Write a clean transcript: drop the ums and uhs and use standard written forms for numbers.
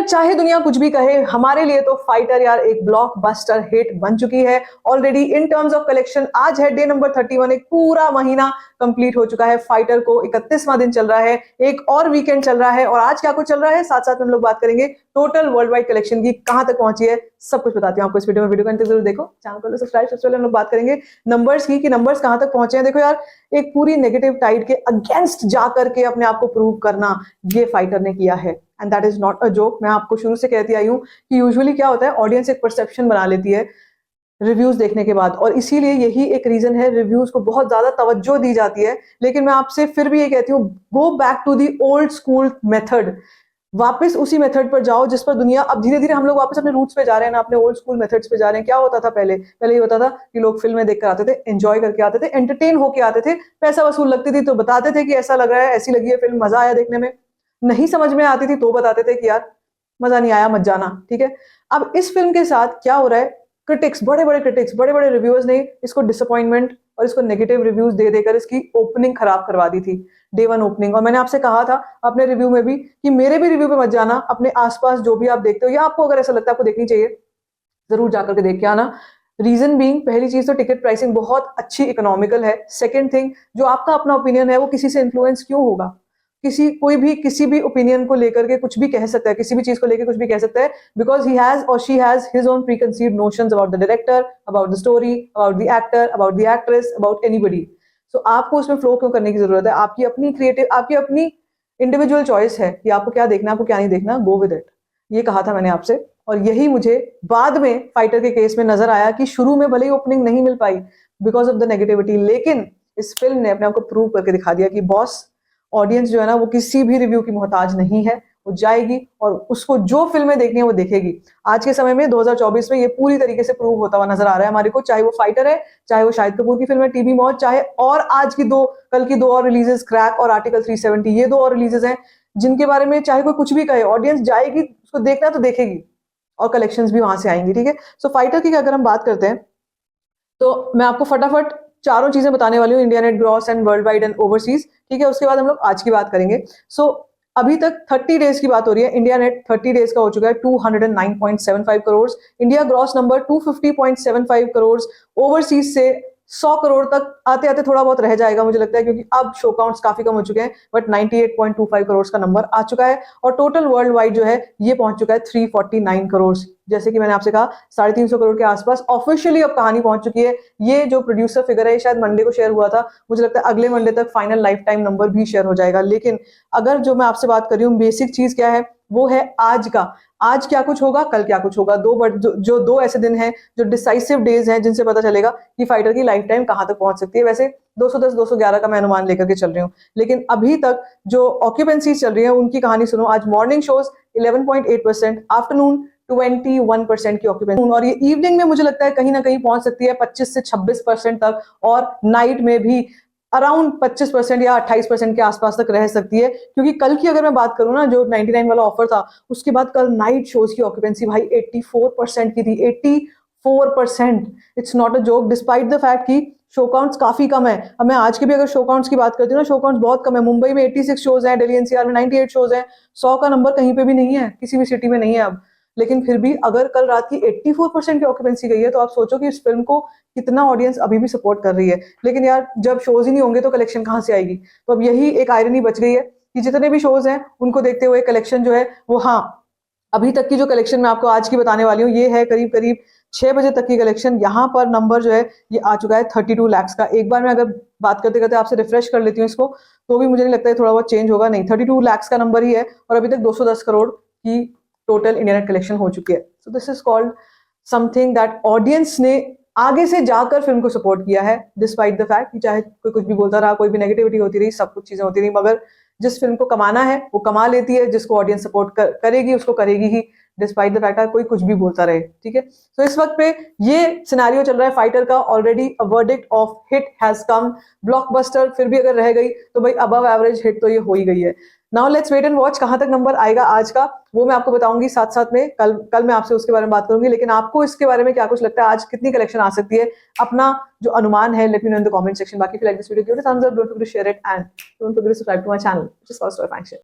चाहे दुनिया कुछ भी कहे, हमारे लिए तो फाइटर यार एक ब्लॉकबस्टर हिट बन चुकी है already in terms of collection. आज है डे नंबर 31, एक पूरा महीना कंप्लीट हो चुका है, फाइटर को 31वां दिन चल रहा है, एक और वीकेंड चल रहा है और आज क्या कुछ चल रहा है साथ साथ में हम लोग बात करेंगे टोटल वर्ल्ड वाइड कलेक्शन की कहां तक पहुंची है, सब कुछ बताती हूँ आपको इस वीडियो में। वीडियो को अंत तक जरूर देखो, चैनल को सब्सक्राइब। सबसे पहले हम लोग बात करेंगे नंबर्स की कि नंबर्स कहां तक पहुंचे हैं। देखो यार, एक पूरी नेगेटिव टाइड के अगेंस्ट जाकर के अपने आप को प्रूव करना ये फाइटर ने किया है and that is not a joke. मैं आपको शुरू से कहती आई हूँ कि यूजुअली क्या होता है, ऑडियंस एक परसेप्शन बना लेती है रिव्यूज देखने के बाद और इसीलिए यही एक रीजन है रिव्यूज को बहुत ज्यादा तवज्जो दी जाती है। लेकिन मैं आपसे फिर भी ये कहती हूँ, go back to the old school method, वापस उसी मेथड पर जाओ जिस पर दुनिया, अब धीरे धीरे हम लोग वापस अपने रूट्स पे जा रहे हैं ना, अपने ओल्ड स्कूल मेथड्स पे जा रहे हैं। क्या होता था पहले ये होता था कि लोग फिल्में देखकर आते थे, एंजॉय करके आते थे, एंटरटेन होके आते थे, पैसा वसूल लगती थी तो बताते थे कि ऐसा लग रहा है, ऐसी लगी है फिल्म, मजा आया देखने में। नहीं समझ में आती थी तो बताते थे कि यार मजा नहीं आया, मत जाना, ठीक है। अब इस फिल्म के साथ क्या हो रहा है, क्रिटिक्स, बड़े बड़े रिव्यूअर्स ने इसको डिसअपॉइंटमेंट और इसको नेगेटिव रिव्यूज दे देकर इसकी ओपनिंग खराब करवा दी थी, डे 1 ओपनिंग। और मैंने आपसे कहा था अपने रिव्यू में भी कि मेरे भी रिव्यू पे मत जाना, अपने आसपास जो भी आप देखते हो या आपको अगर ऐसा लगता है आपको देखनी चाहिए, जरूर जाकर के देख के आना। रीजन बीइंग, पहली चीज तो टिकट प्राइसिंग बहुत अच्छी इकोनॉमिकल है। सेकंड थिंग, जो आपका अपना ओपिनियन है वो किसी से इन्फ्लुएंस क्यों होगा। कोई भी किसी भी ओपिनियन को लेकर के कुछ भी कह सकता है, किसी भी चीज को लेकर कुछ भी कह सकता है, बिकॉज ही हैज और she has his own preconceived notions about the director, about the story, about the actor, about the actress, about anybody. So आपको उसमें फ्लो क्यों करने की जरूरत है, आपकी अपनी क्रिएटिव, आपकी अपनी इंडिविजुअल चॉइस है कि आपको क्या देखना, आपको क्या नहीं देखना, गो विद इट। ये कहा था मैंने आपसे और यही मुझे बाद में फाइटर के केस में नजर आया कि शुरू में भले ही ओपनिंग नहीं मिल पाई बिकॉज ऑफ द नेगेटिविटी, लेकिन इस फिल्म ने अपने आप को प्रूव करके दिखा दिया कि बॉस, ऑडियंस जो है ना वो किसी भी रिव्यू की मोहताज नहीं है, वो जाएगी और उसको जो फिल्में देखनी है वो देखेगी। आज के समय में 2024 में ये पूरी तरीके से प्रूव होता हुआ नजर आ रहा है हमारे को, चाहे वो फाइटर है, चाहे वो शाहिद कपूर की फिल्म है टीवी मौज, चाहे और आज की कल की दो और रिलीजेस, क्रैक और आर्टिकल 370, ये दो और रिलीजेस हैं जिनके बारे में चाहे कोई कुछ भी कहे, ऑडियंस जाएगी, उसको देखना तो देखेगी और कलेक्शंस भी वहां से आएंगी, ठीक है। सो फाइटर की अगर हम बात करते हैं तो मैं आपको फटाफट चारों चीजें बताने वाली हूँ, India net gross and world wide and overseas, ठीक है। उसके बाद हम लोग आज की बात करेंगे। सो अभी तक 30 डेज की बात हो रही है, इंडिया नेट 30 डेज का हो चुका है 209.75 crore, India gross number 250.75 crore, overseas से 100 करोड़ तक आते आते थोड़ा बहुत रह जाएगा मुझे लगता है, क्योंकि अब शो काउंट्स काफी कम हो चुके हैं, बट 98.25 करोड़ का नंबर आ चुका है और टोटल वर्ल्ड वाइड जो है ये पहुंच चुका है 349 करोड़। जैसे कि मैंने आपसे कहा 350 करोड़ के आसपास ऑफिशियली अब कहानी पहुंच चुकी है। ये जो प्रोड्यूसर फिगर है शायद मंडे को शेयर हुआ था, मुझे लगता है अगले मंडे तक फाइनल लाइफ टाइम नंबर भी शेयर हो जाएगा। लेकिन अगर जो मैं आपसे बात कर रही हूँ बेसिक चीज क्या है, वो है आज का, आज क्या कुछ होगा, कल क्या कुछ होगा। जो दो ऐसे दिन हैं जो डिसाइसिव डेज हैं जिनसे पता चलेगा कि फाइटर की लाइफ टाइम कहां तक पहुंच सकती है। वैसे 210 211 का मैं अनुमान लेकर के चल रही हूँ, लेकिन अभी तक जो ऑक्यूपेंसी चल रही है उनकी कहानी सुनो। आज मॉर्निंग शोज 11.8%, आफ्टरनून 21% की ऑक्यूपेंसी, और ये इवनिंग में मुझे लगता है कहीं ना कहीं पहुंच सकती है 25 से 26% तक, और नाइट में भी अराउंड 25% या 28% के आसपास तक रह सकती है। क्योंकि कल की अगर मैं बात करूं ना, जो 99 वाला ऑफर था उसके बाद कल नाइट शोज की ऑक्यूपेंसी भाई 84% की थी, 84%। It's not a joke, despite the fact कि शो काउंट्स काफी कम है। अब मैं आज के भी अगर शो काउंट्स की बात करती हूँ ना, शो काउंट्स बहुत कम है। मुंबई में 86 शोज हैं, दिल्ली एनसीआर में 98 शोज हैं, 100 का नंबर कहीं पे भी नहीं है, किसी भी सिटी में नहीं है अब। लेकिन फिर भी अगर कल रात की 84% की ऑक्यूपेंसी गई है तो आप सोचो कि इस फिल्म को कितना ऑडियंस अभी भी सपोर्ट कर रही है। लेकिन यार जब शोज ही नहीं होंगे तो कलेक्शन कहां से आएगी। तो अब यही एक आयरनी बच गई है कि जितने भी शोज हैं उनको देखते हुए कलेक्शन जो है वो, हाँ, अभी तक की जो कलेक्शन मैं आपको आज की बताने वाली हूँ ये है करीब करीब 6 बजे तक की कलेक्शन। यहाँ पर नंबर जो है ये आ चुका है 32 लाख का। एक बार मैं अगर बात करते करते आपसे रिफ्रेश कर लेती हूँ इसको, तो भी मुझे नहीं लगता है थोड़ा बहुत चेंज होगा, नहीं, 32 लाख का नंबर ही है और अभी तक 210 करोड़ की टोटल इंडिया नेट कलेक्शन हो चुकी है। So this is called something that audience ने आगे से जाकर फिल्म को सपोर्ट किया है, डिस्पाइट द फैक्ट कि चाहे कोई कुछ भी बोलता रहा, कोई भी नेगेटिविटी होती रही, सब कुछ चीजें होती रही, मगर जिस फिल्म को कमाना है वो कमा लेती है, जिसको ऑडियंस सपोर्ट करेगी उसको करेगी ही, डिस्पाइट द फैक्ट कोई कुछ भी बोलता रहे, ठीक है। तो इस वक्त पे ये सिनेरियो चल रहा है फाइटर का, already a verdict of hit has come, blockbuster फिर भी अगर रह गई तो भाई अबव एवरेज हिट तो ये हो ही गई है। Now let's wait and watch कहां तक नंबर आएगा आज का, वो मैं आपको बताऊंगी साथ साथ में, कल मैं आपसे उसके बारे में बात करूंगी। लेकिन आपको इसके बारे में क्या कुछ लगता है, आज कितनी कलेक्शन आ सकती है, अपना जो अनुमान है let me know in the comment section. बाकी like this video, give it a thumbs up, don't forget to share it and don't forget to subscribe to my channel, which is called story function.